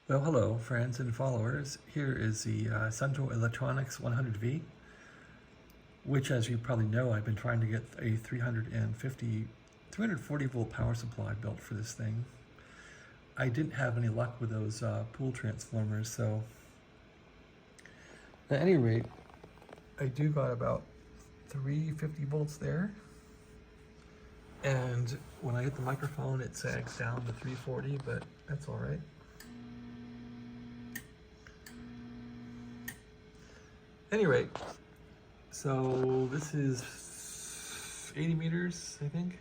Well, hello friends and followers. Here is the Central Electronics 100V, which, as you probably know, I've been trying to get a 340 volt power supply built for this thing. I didn't have any luck with those pool transformers, so at any rate, I do got about 350 volts there. And when I hit the microphone, it sags down to 340, but that's all right. Any rate, so this is 80 meters, I think,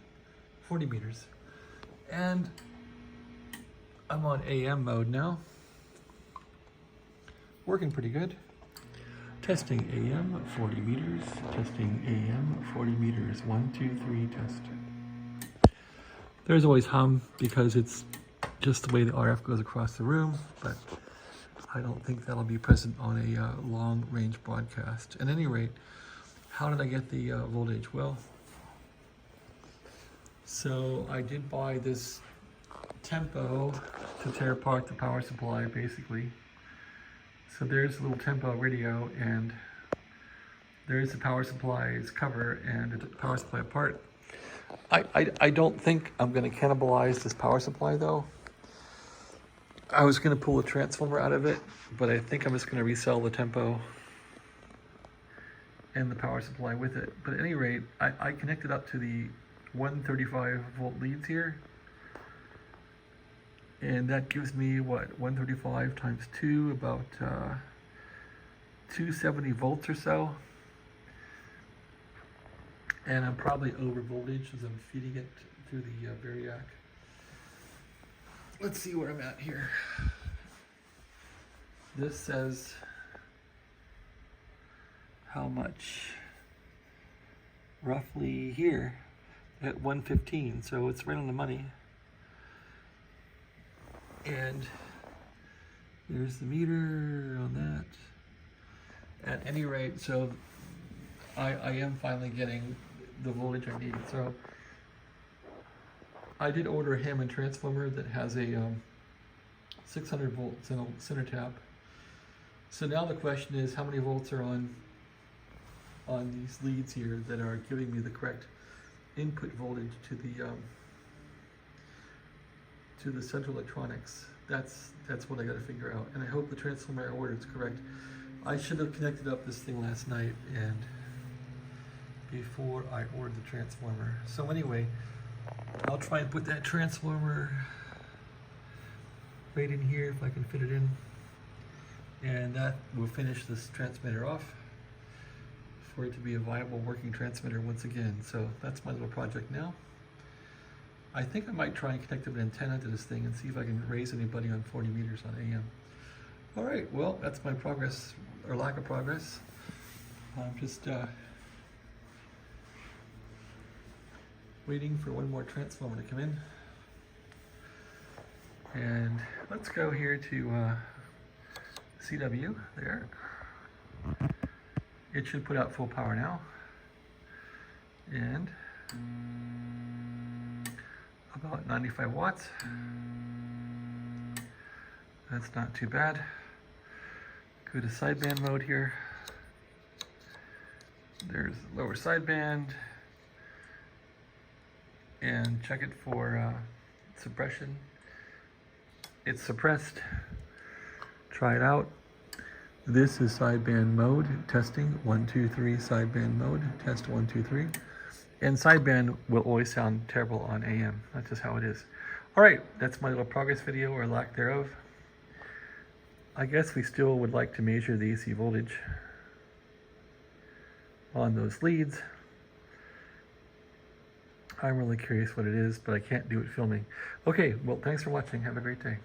40 meters. And I'm on AM mode now. Working pretty good. Testing AM, 40 meters. Testing AM, 40 meters. 1, 2, 3, test. There's always hum because it's just the way the RF goes across the room, but I don't think that'll be present on a long-range broadcast. At any rate, how did I get the voltage? Well, so I did buy this tempo to tear apart the power supply, basically. So there's a little tempo radio, and there's the power supply's cover, and the power supply apart. I don't think I'm going to cannibalize this power supply, though. I was going to pull a transformer out of it, but I think I'm just going to resell the tempo and the power supply with it. But at any rate, I connected up to the 135 volt leads here. And that gives me, what, 135 times 2, about 270 volts or so. And I'm probably over voltage as I'm feeding it through the variac. Let's see where I'm at here. This says how much roughly here at 115, so it's right on the money. And there's the meter on that. At any rate, so I am finally getting the voltage I need. So I did order a Hammond transformer that has a 600 volt center tap. So now the question is, how many volts are on these leads here that are giving me the correct input voltage to the central electronics? That's what I got to figure out, and I hope the transformer I ordered is correct. I should have connected up this thing last night and before I ordered the transformer. So anyway, I'll try and put that transformer right in here if I can fit it in, and that will finish this transmitter off for it to be a viable working transmitter once again. So that's my little project now. I think I might try and connect an antenna to this thing and see if I can raise anybody on 40 meters on AM. All right, well, that's my progress, or lack of progress. I'm just waiting for one more transformer to come in. And let's go here to CW there. It should put out full power now. And about 95 watts. That's not too bad. Go to sideband mode here. There's lower sideband. And check it for suppression. It's suppressed. Try it out. This is sideband mode. Testing 1, 2, 3. Sideband mode. Test 1, 2, 3. And sideband will always sound terrible on AM. That's just how it is. All right, that's my little progress video, or lack thereof. I guess we still would like to measure the AC voltage on those leads. I'm really curious what it is, but I can't do it filming. Okay, well, thanks for watching. Have a great day.